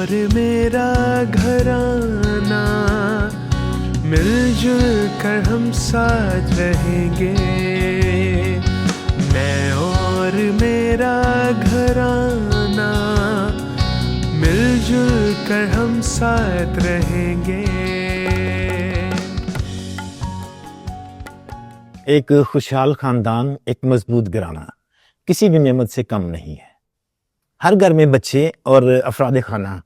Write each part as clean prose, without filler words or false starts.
اور میرا گھرانہ مل جل کر ہم ساتھ رہیں گے. میں اور میرا گھرانہ مل جل کر ہم ساتھ رہیں گے. ایک خوشحال خاندان، ایک مضبوط گھرانہ کسی بھی نعمت سے کم نہیں ہے. ہر گھر میں بچے اور افراد خانہ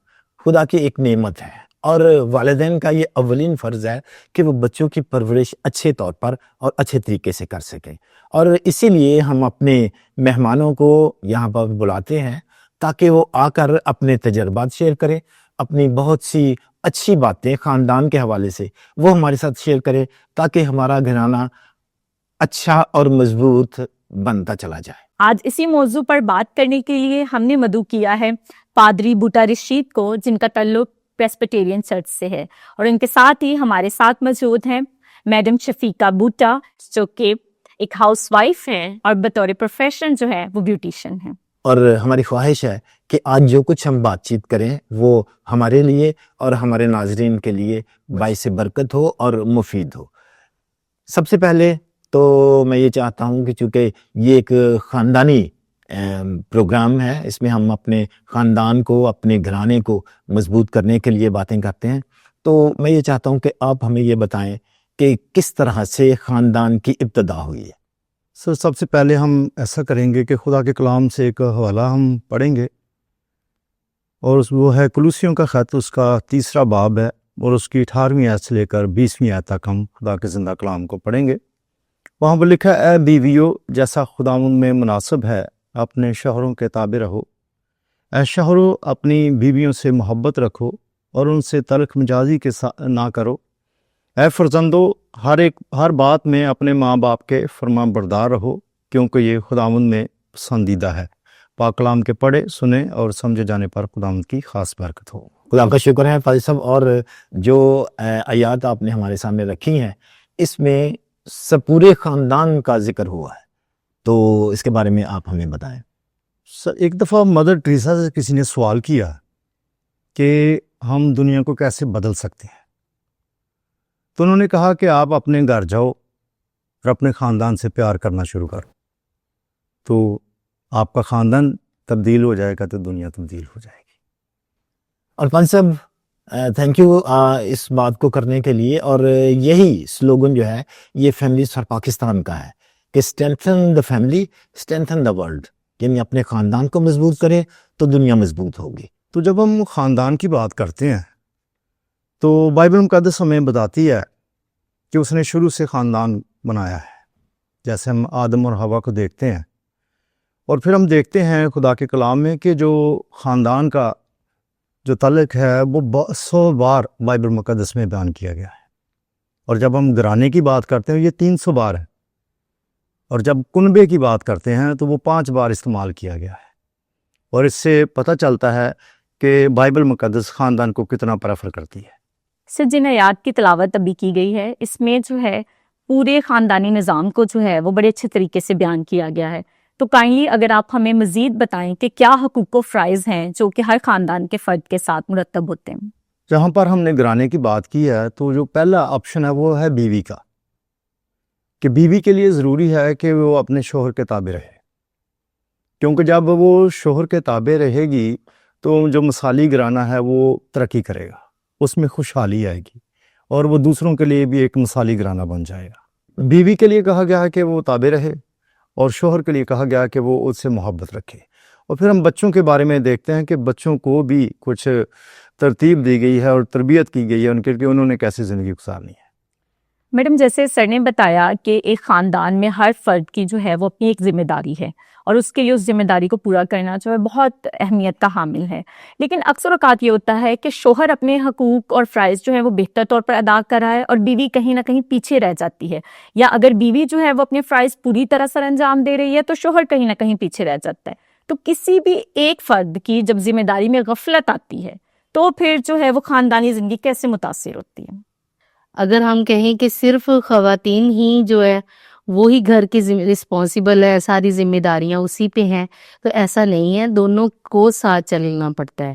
خدا کی ایک نعمت ہے، اور والدین کا یہ اولین فرض ہے کہ وہ بچوں کی پرورش اچھے طور پر اور اچھے طریقے سے کر سکیں. اور اسی لیے ہم اپنے مہمانوں کو یہاں پر بلاتے ہیں تاکہ وہ آ کر اپنے تجربات شیئر کریں، اپنی بہت سی اچھی باتیں خاندان کے حوالے سے وہ ہمارے ساتھ شیئر کریں تاکہ ہمارا گھرانہ اچھا اور مضبوط بنتا چلا جائے. آج اسی موضوع پر بات کرنے کے لیے ہم نے مدعو کیا ہے پادری بوٹا رشید کو، جن کا تعلق پریسبیٹیرین چرچ سے ہے، اور ان کے ساتھ ہی ہمارے ساتھ موجود ہیں میڈم شفیقہ بوٹا، جو کہ ایک ہاؤس وائف ہیں اور بطور پروفیشن جو ہے وہ بیوٹیشین ہیں. اور ہماری خواہش ہے کہ آج جو کچھ ہم بات چیت کریں وہ ہمارے لیے اور ہمارے ناظرین کے لیے باعث برکت ہو اور مفید ہو. سب سے پہلے تو میں یہ چاہتا ہوں کہ چونکہ یہ ایک خاندانی پروگرام ہے، اس میں ہم اپنے خاندان کو، اپنے گھرانے کو مضبوط کرنے کے لیے باتیں کرتے ہیں، تو میں یہ چاہتا ہوں کہ آپ ہمیں یہ بتائیں کہ کس طرح سے خاندان کی ابتدا ہوئی ہے. سر، سب سے پہلے ہم ایسا کریں گے کہ خدا کے کلام سے ایک حوالہ ہم پڑھیں گے، اور وہ ہے کلوسیوں کا خط، اس کا 3 باب ہے، اور اس کی 18ویں آیت سے لے کر 20ویں آیت تک ہم خدا کے زندہ کلام کو پڑھیں گے. وہاں پر لکھا ہے، اے بیویو، جیسا خداوند میں مناسب ہے اپنے شوہروں کے تابع رہو. اے شوہرو، اپنی بیویوں سے محبت رکھو اور ان سے تلخ مجازی کے نہ کرو. اے فرزندو، ہر بات میں اپنے ماں باپ کے فرما بردار رہو، کیونکہ یہ خداوند میں پسندیدہ ہے. پاک کلام کے پڑھے، سنیں اور سمجھے جانے پر خداوند کی خاص برکت ہو. خدا کا شکر ہے فاضل صاحب. اور جو آیات آپ نے ہمارے سامنے رکھی ہیں، اس میں سب پورے خاندان کا ذکر ہوا ہے، تو اس کے بارے میں آپ ہمیں بتائیں. سر، ایک دفعہ مدر ٹریسا سے کسی نے سوال کیا کہ ہم دنیا کو کیسے بدل سکتے ہیں، تو انہوں نے کہا کہ آپ اپنے گھر جاؤ اور اپنے خاندان سے پیار کرنا شروع کرو، تو آپ کا خاندان تبدیل ہو جائے گا تو دنیا تبدیل ہو جائے گی. اور فاضل صاحب تھینک یو اس بات کو کرنے کے لیے. اور یہی سلوگن جو ہے یہ فیملیز فار پاکستان کا ہے کہ strengthen the family, strengthen the world, یعنی اپنے خاندان کو مضبوط کریں تو دنیا مضبوط ہوگی. تو جب ہم خاندان کی بات کرتے ہیں تو بائبل مقدس ہمیں بتاتی ہے کہ اس نے شروع سے خاندان بنایا ہے. جیسے ہم آدم اور حوا کو دیکھتے ہیں، اور پھر ہم دیکھتے ہیں خدا کے کلام میں کہ جو خاندان کا جو تعلق ہے وہ 100 بار بائبل مقدس میں بیان کیا گیا ہے. اور جب ہم گھرانے کی بات کرتے ہیں یہ 300 بار ہے، اور جب کنبے کی بات کرتے ہیں تو وہ 5 بار استعمال کیا گیا ہے. اور اس سے پتہ چلتا ہے کہ بائبل مقدس خاندان کو کتنا پریفر کرتی ہے. سر، جن آیات کی تلاوت ابھی کی گئی ہے، اس میں جو ہے پورے خاندانی نظام کو جو ہے وہ بڑے اچھے طریقے سے بیان کیا گیا ہے. تو کائنڈلی اگر آپ ہمیں مزید بتائیں کہ کیا حقوق و فرائض ہیں جو کہ ہر خاندان کے فرد کے ساتھ مرتب ہوتے ہیں. جہاں پر ہم نے گھرانے کی بات کی ہے تو جو پہلا آپشن ہے وہ ہے بیوی کا، کہ بیوی کے لیے ضروری ہے کہ وہ اپنے شوہر کے تابع رہے، کیونکہ جب وہ شوہر کے تابع رہے گی تو جو مثالی گھرانہ ہے وہ ترقی کرے گا، اس میں خوشحالی آئے گی، اور وہ دوسروں کے لیے بھی ایک مثالی گھرانہ بن جائے گا. بیوی کے لیے کہا گیا ہے کہ وہ تابع رہے، اور شوہر کے لیے کہا گیا کہ وہ اس سے محبت رکھے. اور پھر ہم بچوں کے بارے میں دیکھتے ہیں کہ بچوں کو بھی کچھ ترتیب دی گئی ہے اور تربیت کی گئی ہے ان کے لیے، انہوں نے کیسے زندگی گزارنی ہے. میڈم، جیسے سر نے بتایا کہ ایک خاندان میں ہر فرد کی جو ہے وہ اپنی ایک ذمہ داری ہے، اور اس کے لیے اس ذمہ داری کو پورا کرنا جو ہے بہت اہمیت کا حامل ہے. لیکن اکثر اوقات یہ ہوتا ہے کہ شوہر اپنے حقوق اور فرائض جو ہے وہ بہتر طور پر ادا کر رہا ہے اور بیوی کہیں نہ کہیں پیچھے رہ جاتی ہے، یا اگر بیوی جو ہے وہ اپنے فرائض پوری طرح سر انجام دے رہی ہے تو شوہر کہیں نہ کہیں پیچھے رہ جاتا ہے. تو کسی بھی ایک فرد کی جب ذمہ داری میں غفلت آتی ہے تو پھر جو ہے وہ خاندانی زندگی کیسے متاثر ہوتی ہے؟ اگر ہم کہیں کہ صرف خواتین ہی جو ہے وہی گھر کی رسپانسیبل ہے، ساری ذمہ داریاں اسی پہ ہیں، تو ایسا نہیں ہے، دونوں کو ساتھ چلنا پڑتا ہے.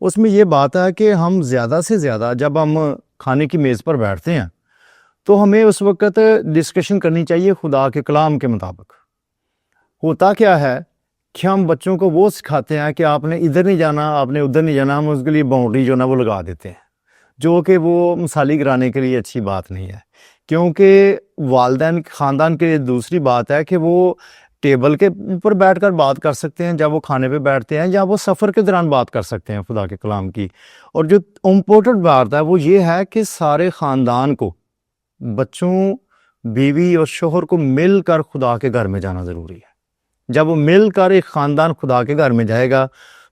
اس میں یہ بات ہے کہ ہم زیادہ سے زیادہ جب ہم کھانے کی میز پر بیٹھتے ہیں تو ہمیں اس وقت ڈسکشن کرنی چاہیے خدا کے کلام کے مطابق. ہوتا کیا ہے کہ ہم بچوں کو وہ سکھاتے ہیں کہ آپ نے ادھر نہیں جانا، آپ نے ادھر نہیں جانا، ہم اس کے لیے باؤنڈری جو نا وہ لگا دیتے ہیں، جو کہ وہ مثالی گرانے کے لیے اچھی بات نہیں ہے. کیونکہ والدین خاندان کے لیے دوسری بات ہے کہ وہ ٹیبل کے اوپر بیٹھ کر بات کر سکتے ہیں جب وہ کھانے پہ بیٹھتے ہیں، یا وہ سفر کے دوران بات کر سکتے ہیں خدا کے کلام کی. اور جو امپورٹنٹ بات ہے وہ یہ ہے کہ سارے خاندان کو، بچوں، بیوی اور شوہر کو مل کر خدا کے گھر میں جانا ضروری ہے. جب وہ مل کر ایک خاندان خدا کے گھر میں جائے گا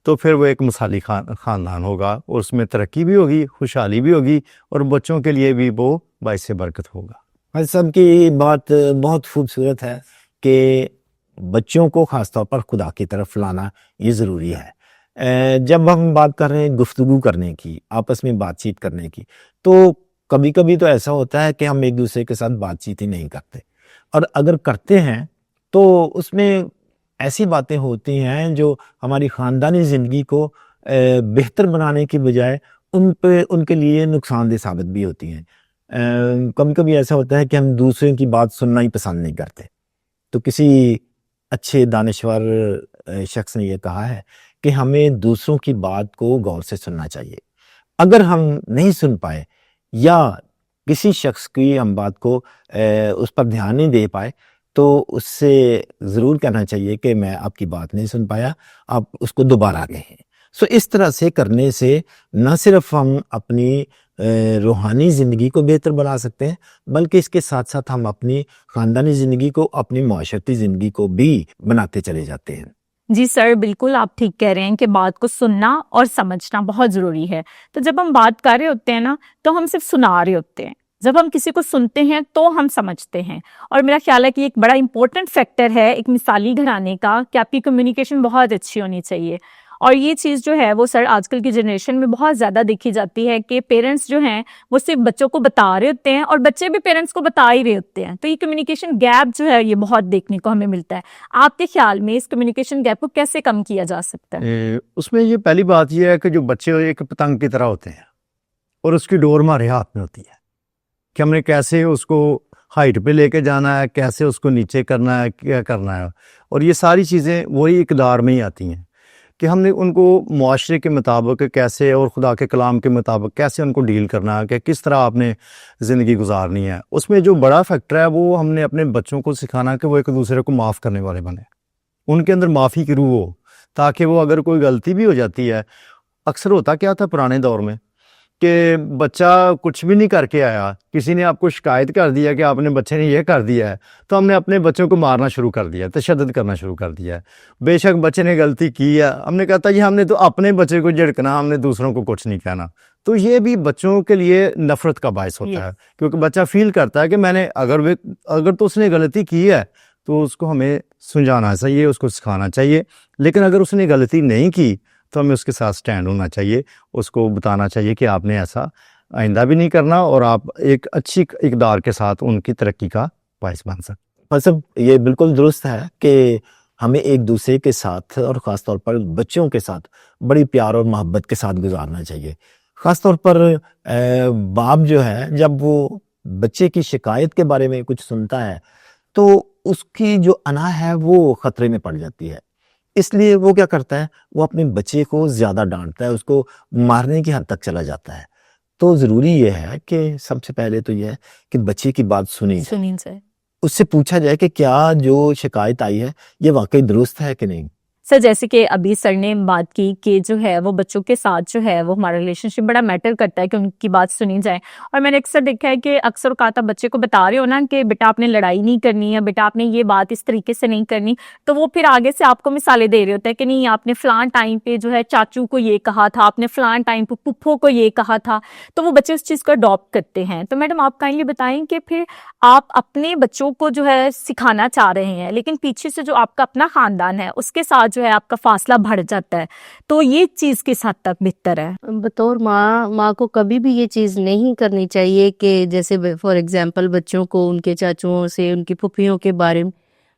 تو پھر وہ ایک مثالی خاندان ہوگا، اور اس میں ترقی بھی ہوگی، خوشحالی بھی ہوگی، اور بچوں کے لیے بھی وہ باعث برکت ہوگا. حاجی صاحب کی بات بہت خوبصورت ہے کہ بچوں کو خاص طور پر خدا کی طرف لانا یہ ضروری ہے. جب ہم بات کر رہے ہیں گفتگو کرنے کی، آپس میں بات چیت کرنے کی، تو کبھی کبھی تو ایسا ہوتا ہے کہ ہم ایک دوسرے کے ساتھ بات چیت ہی نہیں کرتے، اور اگر کرتے ہیں تو اس میں ایسی باتیں ہوتی ہیں جو ہماری خاندانی زندگی کو بہتر بنانے کی بجائے ان کے لیے نقصان دہ ثابت بھی ہوتی ہیں. کبھی کبھی ایسا ہوتا ہے کہ ہم دوسروں کی بات سننا ہی پسند نہیں کرتے. تو کسی اچھے دانشور شخص نے یہ کہا ہے کہ ہمیں دوسروں کی بات کو غور سے سننا چاہیے. اگر ہم نہیں سن پائے یا کسی شخص کی ہم بات کو اس پر دھیان نہیں دے پائے تو اس سے ضرور کہنا چاہیے کہ میں آپ کی بات نہیں سن پایا، آپ اس کو دوبارہ کہیں. اس طرح سے کرنے سے نہ صرف ہم اپنی روحانی زندگی کو بہتر بنا سکتے ہیں، بلکہ اس کے ساتھ ساتھ ہم اپنی خاندانی زندگی کو، اپنی معاشرتی زندگی کو بھی بناتے چلے جاتے ہیں. جی سر، بالکل آپ ٹھیک کہہ رہے ہیں کہ بات کو سننا اور سمجھنا بہت ضروری ہے. تو جب ہم بات کر رہے ہوتے ہیں نا تو ہم صرف سنا رہے ہوتے ہیں. جب ہم کسی کو سنتے ہیں تو ہم سمجھتے ہیں. اور میرا خیال ہے کہ ایک بڑا امپورٹنٹ فیکٹر ہے ایک مثالی گھرانے کا کہ آپ کی کمیونیکیشن بہت اچھی ہونی چاہیے. اور یہ چیز جو ہے وہ سر آج کل کی جنریشن میں بہت زیادہ دیکھی جاتی ہے کہ پیرنٹس جو ہیں وہ صرف بچوں کو بتا رہے ہوتے ہیں اور بچے بھی پیرنٹس کو بتا ہی رہے ہوتے ہیں. تو یہ کمیونیکیشن گیپ جو ہے یہ بہت دیکھنے کو ہمیں ملتا ہے. آپ کے خیال میں اس کمیونیکیشن گیپ کو کیسے کم کیا جا سکتا ہے؟ اس میں یہ پہلی بات یہ ہے کہ جو بچے ایک پتنگ کی طرح ہوتے ہیں اور اس کی ڈور ہمارے ہاتھ میں ہوتی ہے کہ ہم نے کیسے اس کو ہائٹ پہ لے کے جانا ہے، کیسے اس کو نیچے کرنا ہے، کیا کرنا ہے. اور یہ ساری چیزیں وہی اقدار میں ہی آتی ہیں کہ ہم نے ان کو معاشرے کے مطابق کیسے اور خدا کے کلام کے مطابق کیسے ان کو ڈیل کرنا ہے، کہ کس طرح آپ نے زندگی گزارنی ہے. اس میں جو بڑا فیکٹر ہے وہ ہم نے اپنے بچوں کو سکھانا کہ وہ ایک دوسرے کو معاف کرنے والے بنے، ان کے اندر معافی کی روح ہو، تاکہ وہ اگر کوئی غلطی بھی ہو جاتی ہے. اکثر ہوتا کیا تھا پرانے دور میں کہ بچہ کچھ بھی نہیں کر کے آیا، کسی نے آپ کو شکایت کر دیا کہ آپ نے بچے نے یہ کر دیا ہے، تو ہم نے اپنے بچوں کو مارنا شروع کر دیا، تشدد کرنا شروع کر دیا ہے. بے شک بچے نے غلطی کی ہے، ہم نے کہتا جی ہم نے تو اپنے بچے کو جھڑکنا، ہم نے دوسروں کو کچھ نہیں کہنا. تو یہ بھی بچوں کے لیے نفرت کا باعث ہوتا ہے، کیونکہ بچہ فیل کرتا ہے کہ میں نے اگر تو اس نے غلطی کی ہے تو اس کو ہمیں سمجھانا چاہیے، اس کو سکھانا چاہیے. لیکن اگر اس نے غلطی نہیں کی تو ہمیں اس کے ساتھ سٹینڈ ہونا چاہیے، اس کو بتانا چاہیے کہ آپ نے ایسا آئندہ بھی نہیں کرنا، اور آپ ایک اچھی اقدار کے ساتھ ان کی ترقی کا باعث بن سکتے. مطلب یہ بالکل درست ہے کہ ہمیں ایک دوسرے کے ساتھ اور خاص طور پر بچوں کے ساتھ بڑی پیار اور محبت کے ساتھ گزارنا چاہیے. خاص طور پر باپ جو ہے جب وہ بچے کی شکایت کے بارے میں کچھ سنتا ہے تو اس کی جو انا ہے وہ خطرے میں پڑ جاتی ہے. اس لیے وہ کیا کرتا ہے، وہ اپنے بچے کو زیادہ ڈانٹتا ہے، اس کو مارنے کی حد تک چلا جاتا ہے. تو ضروری یہ ہے کہ سب سے پہلے تو یہ ہے کہ بچے کی بات سنی جائے، اس سے پوچھا جائے کہ کیا جو شکایت آئی ہے یہ واقعی درست ہے کہ نہیں. سر جیسے کہ ابھی سر نے بات کی کہ جو ہے وہ بچوں کے ساتھ جو ہے وہ ہمارا ریلیشن شپ بڑا میٹر کرتا ہے کہ ان کی بات سنی جائے. اور میں نے اکثر دیکھا ہے کہ اکثر اوقات آپ بچے کو بتا رہے ہو نا کہ بیٹا آپ نے لڑائی نہیں کرنی ہے، بیٹا آپ نے یہ بات اس طریقے سے نہیں کرنی، تو وہ پھر آگے سے آپ کو مثالیں دے رہے ہوتا ہے کہ نہیں آپ نے فلاں ٹائم پہ جو ہے چاچو کو یہ کہا تھا، آپ نے فلاں ٹائم پہ پھپھو کو یہ کہا تھا. تو وہ بچے اس چیز کو اڈاپٹ کرتے ہیں. تو میڈم آپ کائنڈلی بتائیں کہ پھر آپ اپنے بچوں کو جو ہے سکھانا چاہ رہے ہیں لیکن پیچھے سے جو آپ کا اپنا خاندان ہے اس کے ساتھ جو ہے آپ کا فاصلہ بڑھ جاتا ہے، تو یہ چیز کس حد تک بہتر ہے؟ بطور ماں کو کبھی بھی یہ چیز نہیں کرنی چاہیے کہ جیسے فار ایگزامپل بچوں کو ان کے چاچوؤں سے، ان کی پھوپھیوں کے بارے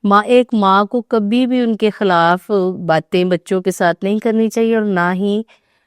میں ایک ماں کو کبھی بھی ان کے خلاف باتیں بچوں کے ساتھ نہیں کرنی چاہیے، اور نہ ہی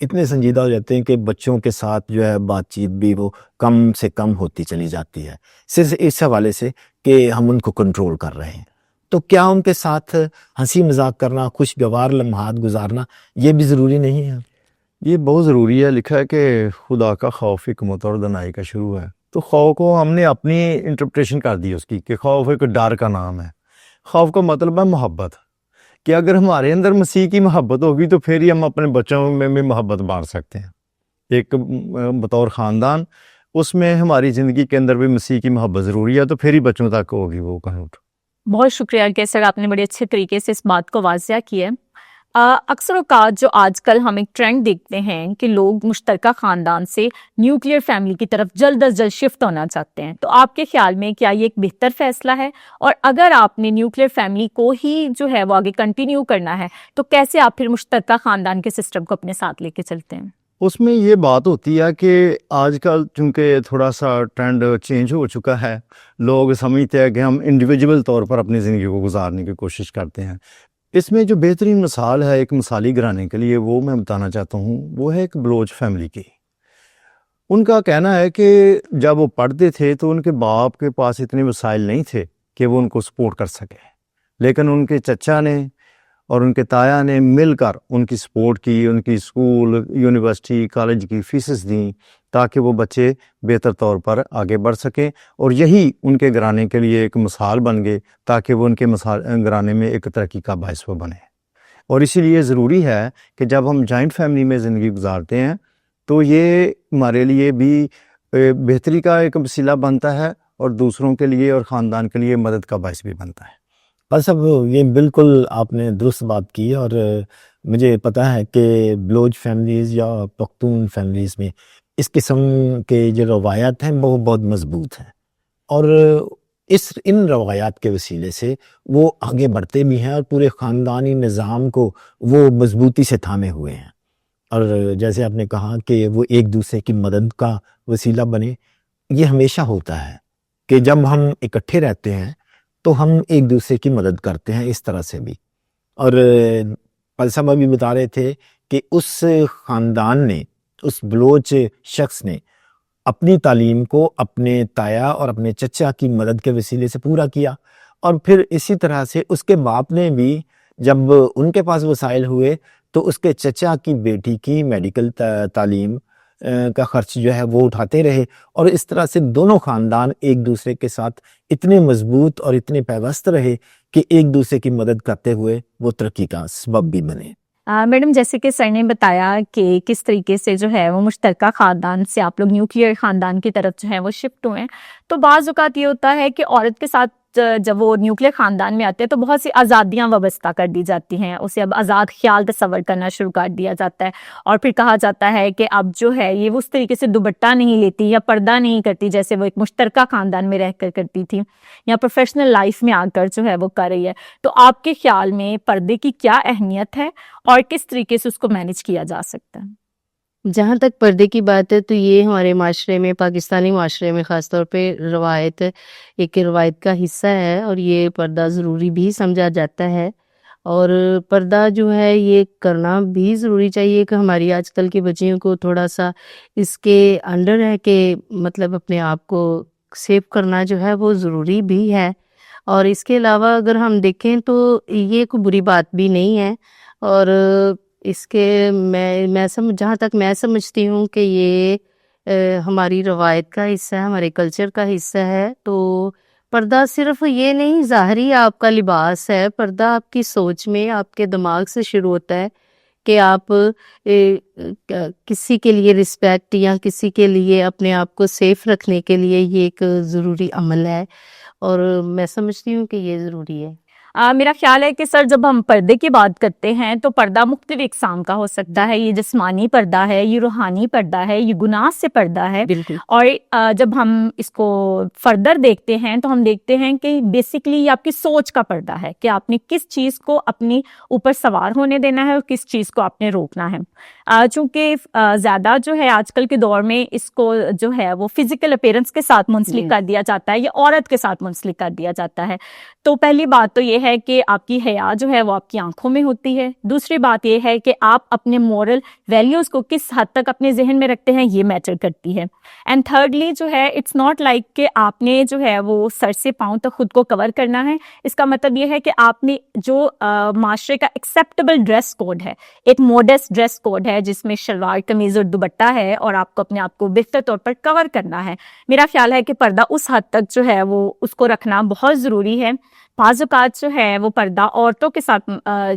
اتنے سنجیدہ ہو جاتے ہیں کہ بچوں کے ساتھ جو ہے بات چیت بھی وہ کم سے کم ہوتی چلی جاتی ہے، صرف اس حوالے سے کہ ہم ان کو کنٹرول کر رہے ہیں. تو کیا ان کے ساتھ ہنسی مذاق کرنا، خوشگوار لمحات گزارنا یہ بھی ضروری نہیں ہے؟ یہ بہت ضروری ہے. لکھا ہے کہ خدا کا خوف حکمت اور دنائی کا شروع ہے. تو خوف کو ہم نے اپنی انٹرپریشن کر دی اس کی کہ خوف ایک ڈر کا نام ہے. خوف کا مطلب ہے محبت، کہ اگر ہمارے اندر مسیح کی محبت ہوگی تو پھر ہی ہم اپنے بچوں میں بھی محبت بانٹ سکتے ہیں. ایک بطور خاندان اس میں ہماری زندگی کے اندر بھی مسیح کی محبت ضروری ہے، تو پھر ہی بچوں تک ہوگی وہ کنوٹ. بہت شکریہ کہ سر آپ نے بڑے اچھے طریقے سے اس بات کو واضح کیا ہے. اکثر اوقات جو آج کل ہم ایک ٹرینڈ دیکھتے ہیں کہ لوگ مشترکہ خاندان سے نیوکلیئر فیملی کی طرف جلد از جلد شفٹ ہونا چاہتے ہیں. تو آپ کے خیال میں کیا یہ ایک بہتر فیصلہ ہے؟ اور اگر آپ نے نیوکلیئر فیملی کو ہی جو ہے وہ آگے کنٹینیو کرنا ہے تو کیسے آپ پھر مشترکہ خاندان کے سسٹم کو اپنے ساتھ لے کے چلتے ہیں؟ اس میں یہ بات ہوتی ہے کہ آج کل چونکہ تھوڑا سا ٹرینڈ چینج ہو چکا ہے، لوگ سمجھتے ہیں کہ ہم انڈیویجول طور پر اپنی زندگی کو گزارنے کی کوشش کرتے ہیں. اس میں جو بہترین مثال ہے ایک مثالی گھرانے کے لیے وہ میں بتانا چاہتا ہوں، وہ ہے ایک بلوچ فیملی کی. ان کا کہنا ہے کہ جب وہ پڑھتے تھے تو ان کے باپ کے پاس اتنے وسائل نہیں تھے کہ وہ ان کو سپورٹ کر سکے، لیکن ان کے چچا نے اور ان کے تایا نے مل کر ان کی سپورٹ کی، ان کی اسکول، یونیورسٹی، کالج کی فیسز دیں تاکہ وہ بچے بہتر طور پر آگے بڑھ سکیں، اور یہی ان کے گھرانے کے لیے ایک مثال بن گئے تاکہ وہ ان کے گھرانے میں ایک ترقی کا باعث وہ بنے. اور اسی لیے ضروری ہے کہ جب ہم جوائنٹ فیملی میں زندگی گزارتے ہیں تو یہ ہمارے لیے بھی بہتری کا ایک وسیلہ بنتا ہے اور دوسروں کے لیے اور خاندان کے لیے مدد کا باعث بھی بنتا ہے. بس اب یہ بالکل آپ نے درست بات کی، اور مجھے پتہ ہے کہ بلوچ فیملیز یا پختون فیملیز میں اس قسم کے جو روایات ہیں وہ بہت مضبوط ہیں، اور ان روایات کے وسیلے سے وہ آگے بڑھتے بھی ہیں اور پورے خاندانی نظام کو وہ مضبوطی سے تھامے ہوئے ہیں. اور جیسے آپ نے کہا کہ وہ ایک دوسرے کی مدد کا وسیلہ بنے، یہ ہمیشہ ہوتا ہے کہ جب ہم اکٹھے رہتے ہیں تو ہم ایک دوسرے کی مدد کرتے ہیں اس طرح سے بھی. اور فلسفہ بھی بتا رہے تھے کہ اس خاندان نے، اس بلوچ شخص نے اپنی تعلیم کو اپنے تایا اور اپنے چچا کی مدد کے وسیلے سے پورا کیا، اور پھر اسی طرح سے اس کے باپ نے بھی جب ان کے پاس وسائل ہوئے تو اس کے چچا کی بیٹی کی میڈیکل تعلیم کا خرچ جو ہے وہ اٹھاتے رہے، اور اس طرح سے دونوں خاندان ایک دوسرے کے ساتھ اتنے مضبوط اور اتنے پیوست رہے کہ ایک دوسرے کی مدد کرتے ہوئے وہ ترقی کا سبب بھی بنے. میڈم جیسے کہ سر نے بتایا کہ کس طریقے سے جو ہے وہ مشترکہ خاندان سے آپ لوگ نیوکلیئر خاندان کی طرف جو ہے وہ شفٹ ہوئے ہیں، تو بعض اوقات یہ ہوتا ہے کہ عورت کے ساتھ جب وہ نیوکلیئر خاندان میں آتے ہیں تو بہت سی آزادیاں وابستہ کر دی جاتی ہیں، اسے اب آزاد خیال تصور کرنا شروع کر دیا جاتا ہے، اور پھر کہا جاتا ہے کہ اب جو ہے یہ اس طریقے سے دوپٹہ نہیں لیتی یا پردہ نہیں کرتی جیسے وہ ایک مشترکہ خاندان میں رہ کر کرتی تھی، یا پروفیشنل لائف میں آ کر جو ہے وہ کر رہی ہے. تو آپ کے خیال میں پردے کی کیا اہمیت ہے اور کس طریقے سے اس کو مینیج کیا جا سکتا ہے؟ جہاں تک پردے کی بات ہے تو یہ ہمارے معاشرے میں، پاکستانی معاشرے میں خاص طور پہ ایک روایت کا حصہ ہے، اور یہ پردہ ضروری بھی سمجھا جاتا ہے. اور پردہ جو ہے یہ کرنا بھی ضروری چاہیے کہ ہماری آج کل کی بچیوں کو تھوڑا سا اس کے انڈر ہے کہ مطلب اپنے آپ کو سیف کرنا جو ہے وہ ضروری بھی ہے. اور اس کے علاوہ اگر ہم دیکھیں تو یہ کوئی بری بات بھی نہیں ہے، اور اس کے جہاں تک میں سمجھتی ہوں کہ یہ ہماری روایت کا حصہ ہے، ہمارے کلچر کا حصہ ہے. تو پردہ صرف یہ نہیں ظاہری آپ کا لباس ہے، پردہ آپ کی سوچ میں، آپ کے دماغ سے شروع ہوتا ہے کہ آپ کسی کے لیے رسپیکٹ یا کسی کے لیے اپنے آپ کو سیف رکھنے کے لیے یہ ایک ضروری عمل ہے، اور میں سمجھتی ہوں کہ یہ ضروری ہے. میرا خیال ہے کہ سر جب ہم پردے کی بات کرتے ہیں تو پردہ مختلف اقسام کا ہو سکتا ہے، یہ جسمانی پردہ ہے، یہ روحانی پردہ ہے، یہ گناہ سے پردہ ہے. بالکل. اور جب ہم اس کو فردر دیکھتے ہیں تو ہم دیکھتے ہیں کہ بیسیکلی یہ آپ کی سوچ کا پردہ ہے کہ آپ نے کس چیز کو اپنی اوپر سوار ہونے دینا ہے اور کس چیز کو آپ نے روکنا ہے. چونکہ زیادہ جو ہے آج کل کے دور میں اس کو جو ہے وہ فزیکل اپیرنس کے ساتھ منسلک کر دیا جاتا ہے یا عورت کے ساتھ منسلک کر دیا جاتا ہے. تو پہلی بات تو یہ یہ ہے کہ آپ کی حیا جو ہے وہ آپ کی آنکھوں میں ہوتی ہے. دوسری بات یہ ہے کہ آپ اپنے مورل ویلیوز کو کس حد تک اپنے ذہن میں رکھتے ہیں, یہ میٹر کرتی ہے. اینڈ تھرڈلی جو ہے اٹس ناٹ لائک کہ آپ نے جو ہے وہ سر سے پاؤں تک خود کو کور کرنا ہے. اس کا مطلب یہ ہے کہ آپ نے جو معاشرے کا ایکسیپٹیبل ڈریس کوڈ ہے, ایک موڈسٹ ڈریس کوڈ ہے جس میں شلوار قمیض اور دوپٹہ ہے, اور آپ کو اپنے آپ کو بہتر طور پر کور کرنا ہے. میرا خیال ہے کہ پردہ اس حد تک جو ہے وہ اس کو رکھنا بہت ضروری ہے. بعض اوقات جو ہے وہ پردہ عورتوں کے ساتھ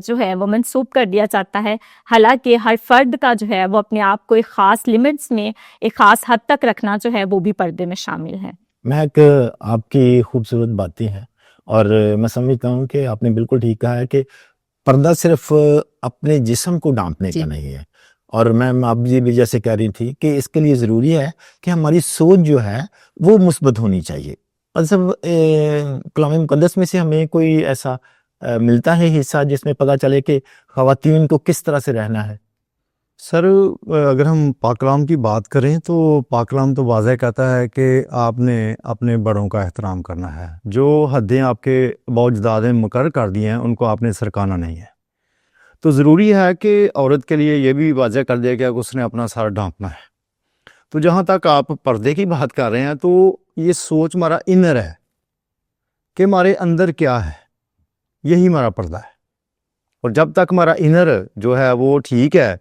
جو ہے وہ منسوب کر دیا جاتا ہے, حالانکہ ہر فرد کا جو ہے وہ اپنے آپ کو ایک خاص لمٹس میں ایک خاص حد تک رکھنا جو ہے وہ بھی پردے میں شامل ہے. مہک, آپ کی خوبصورت باتیں ہیں, اور میں سمجھتا ہوں کہ آپ نے بالکل ٹھیک کہا ہے کہ پردہ صرف اپنے جسم کو ڈھانپنے کا نہیں ہے, اور میم آپ بھی جیسے کہہ رہی تھی کہ اس کے لیے ضروری ہے کہ ہماری سوچ جو ہے وہ مثبت ہونی چاہیے. مطلب کلام مقدس میں سے ہمیں کوئی ایسا ملتا ہے حصہ جس میں پتہ چلے کہ خواتین کو کس طرح سے رہنا ہے؟ سر اگر ہم پاک کلام کی بات کریں تو پاک کلام تو واضح کہتا ہے کہ آپ نے اپنے بڑوں کا احترام کرنا ہے. جو حدیں آپ کے آباء و اجداد نے مقرر کر دی ہیں ان کو آپ نے سرکانا نہیں ہے. تو ضروری ہے کہ عورت کے لیے یہ بھی واضح کر دیا گیا کہ اس نے اپنا سر ڈھانپنا ہے. تو جہاں تک آپ پردے کی بات کر رہے ہیں تو یہ سوچ ہمارا انر ہے کہ ہمارے اندر کیا ہے, یہی ہمارا پردہ ہے. اور جب تک ہمارا انر جو ہے وہ ٹھیک ہے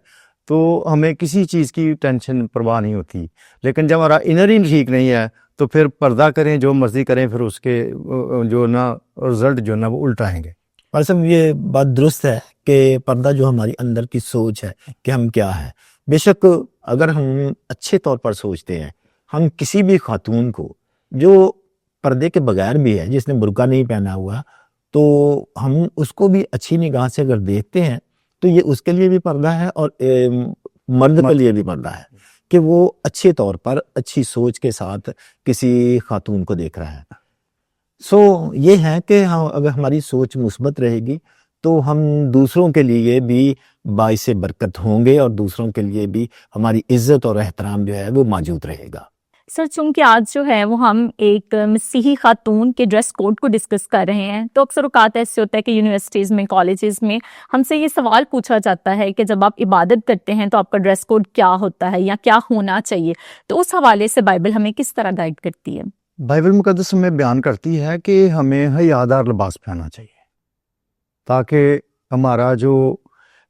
تو ہمیں کسی چیز کی ٹینشن پرواہ نہیں ہوتی. لیکن جب ہمارا انر ہی ٹھیک نہیں ہے تو پھر پردہ کریں جو مرضی کریں, پھر اس کے جو نا رزلٹ جو نا وہ الٹا آئیں گے. اور سب یہ بات درست ہے کہ پردہ جو ہماری اندر کی سوچ ہے کہ ہم کیا ہے. بے شک اگر ہم اچھے طور پر سوچتے ہیں, ہم کسی بھی خاتون کو جو پردے کے بغیر بھی ہے, جس نے برقع نہیں پہنا ہوا, تو ہم اس کو بھی اچھی نگاہ سے اگر دیکھتے ہیں تو یہ اس کے لیے بھی پردہ ہے اور مرد کے لیے بھی پردہ ہے کہ وہ اچھے طور پر اچھی سوچ کے ساتھ کسی خاتون کو دیکھ رہا ہے. سو یہ ہے کہ اگر ہماری سوچ مثبت رہے گی تو ہم دوسروں کے لیے بھی باعث برکت ہوں گے, اور دوسروں کے لیے بھی ہماری عزت اور احترام جو ہے وہ موجود رہے گا. سر چونکہ آج جو ہے وہ ہم ایک مسیحی خاتون کے ڈریس کوڈ کو ڈسکس کر رہے ہیں, تو اکثر اوقات ایسے ہوتا ہے کہ یونیورسٹیز میں, کالجز میں ہم سے یہ سوال پوچھا جاتا ہے کہ جب آپ عبادت کرتے ہیں تو آپ کا ڈریس کوڈ کیا ہوتا ہے یا کیا ہونا چاہیے. تو اس حوالے سے بائبل ہمیں کس طرح گائیڈ کرتی ہے؟ بائبل مقدس میں بیان کرتی ہے کہ ہمیں حیادار لباس پہننا چاہیے تاکہ ہمارا جو,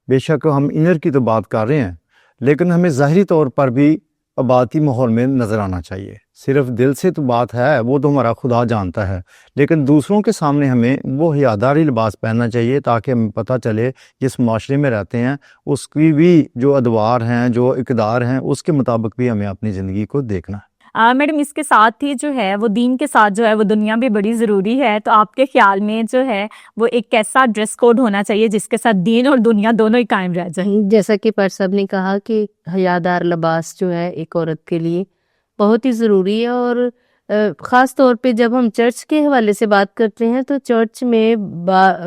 بے شک ہم انر کی تو بات کر رہے ہیں لیکن ہمیں ظاہری طور پر بھی آبادی ماحول میں نظر آنا چاہیے. صرف دل سے تو بات ہے, وہ تو ہمارا خدا جانتا ہے, لیکن دوسروں کے سامنے ہمیں وہ حیاداری لباس پہننا چاہیے تاکہ ہمیں پتہ چلے جس معاشرے میں رہتے ہیں اس کی بھی جو ادوار ہیں, جو اقدار ہیں, اس کے مطابق بھی ہمیں اپنی زندگی کو دیکھنا ہے. میڈم اس کے ساتھ ہی جو ہے وہ دین کے ساتھ جو ہے وہ دنیا بھی بڑی ضروری ہے. تو آپ کے خیال میں جو ہے وہ ایک کیسا ڈریس کوڈ ہونا چاہیے جس کے ساتھ دین اور دنیا دونوں ہی قائم رہ جائیں؟ جیسا کہ پر صاحب نے کہا کہ حیادار لباس جو ہے ایک عورت کے لیے بہت ہی ضروری ہے, اور خاص طور پہ جب ہم چرچ کے حوالے سے بات کرتے ہیں تو چرچ میں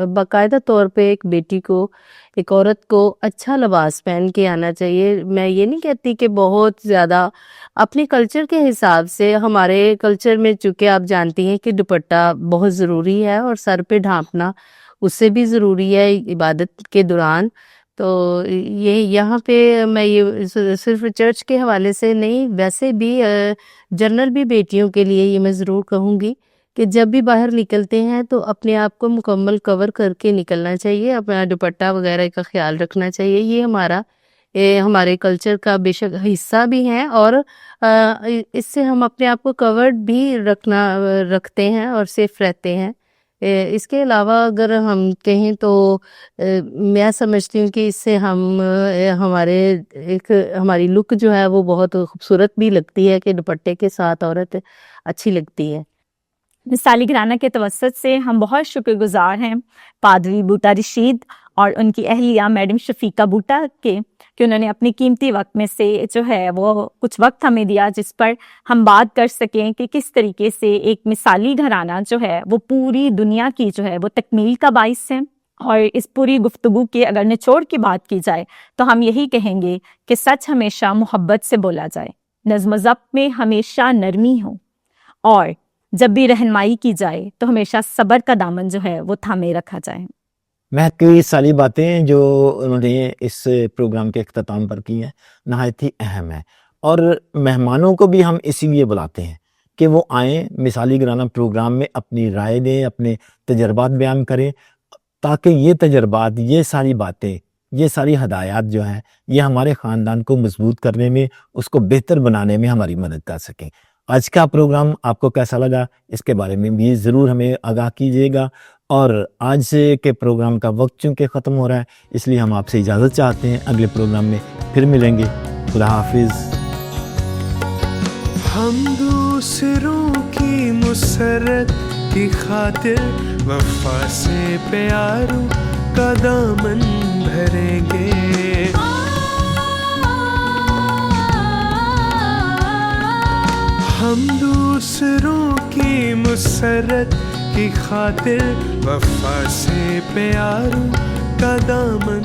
باقاعدہ طور پہ ایک بیٹی کو, ایک عورت کو اچھا لباس پہن کے آنا چاہیے. میں یہ نہیں کہتی کہ بہت زیادہ اپنے کلچر کے حساب سے, ہمارے کلچر میں چونکہ آپ جانتی ہیں کہ دوپٹہ بہت ضروری ہے اور سر پہ ڈھانپنا اس سے بھی ضروری ہے عبادت کے دوران. تو یہ یہاں پہ میں یہ صرف چرچ کے حوالے سے نہیں, ویسے بھی جنرل بھی بیٹیوں کے لیے یہ میں ضرور کہوں گی کہ جب بھی باہر نکلتے ہیں تو اپنے آپ کو مکمل کور کر کے نکلنا چاہیے, اپنا دوپٹہ وغیرہ کا خیال رکھنا چاہیے. یہ ہمارے کلچر کا بے شک حصہ بھی ہے, اور اس سے ہم اپنے آپ کو کورڈ بھی رکھتے ہیں اور سیف رہتے ہیں. اس کے علاوہ اگر ہم کہیں تو میں سمجھتی ہوں کہ اس سے ہماری لک جو ہے وہ بہت خوبصورت بھی لگتی ہے کہ دوپٹے کے ساتھ عورت اچھی لگتی ہے. مثالی گھرانہ کے توسط سے ہم بہت شکر گزار ہیں پادری بوٹا رشید اور ان کی اہلیہ میڈم شفیقہ بوٹا کے کہ انہوں نے اپنی قیمتی وقت میں سے جو ہے وہ کچھ وقت ہمیں دیا جس پر ہم بات کر سکیں کہ کس طریقے سے ایک مثالی گھرانہ جو ہے وہ پوری دنیا کی جو ہے وہ تکمیل کا باعث ہے. اور اس پوری گفتگو کے اگر نچوڑ کی بات کی جائے تو ہم یہی کہیں گے کہ سچ ہمیشہ محبت سے بولا جائے, نظم و ضبط میں ہمیشہ نرمی ہو, اور جب بھی رہنمائی کی جائے تو ہمیشہ صبر کا دامن جو ہے وہ تھامے رکھا جائے۔ مہک کی ساری باتیں جو انہوں نے اس پروگرام کے اختتام پر کی ہیں نہایت ہی اہم ہے، اور مہمانوں کو بھی ہم اسی لیے بلاتے ہیں کہ وہ آئیں، مثالی گرانہ پروگرام میں اپنی رائے دیں، اپنے تجربات بیان کریں، تاکہ یہ تجربات، یہ ساری باتیں، یہ ساری ہدایات جو ہیں یہ ہمارے خاندان کو مضبوط کرنے میں، اس کو بہتر بنانے میں ہماری مدد کر سکیں۔ آج کا پروگرام آپ کو کیسا لگا اس کے بارے میں بھی ضرور ہمیں آگاہ کیجیے گا، اور آج کے پروگرام کا وقت چونکہ ختم ہو رہا ہے اس لیے ہم آپ سے اجازت چاہتے ہیں، اگلے پروگرام میں پھر ملیں گے۔ خدا حافظ۔ ہم دوسروں کی مسرت کی خاطر وفا سے پیاروں کا دامن بھریں گے، ہم دوسروں کی مسرت کی خاطر وفا سے پیاروں کا دامن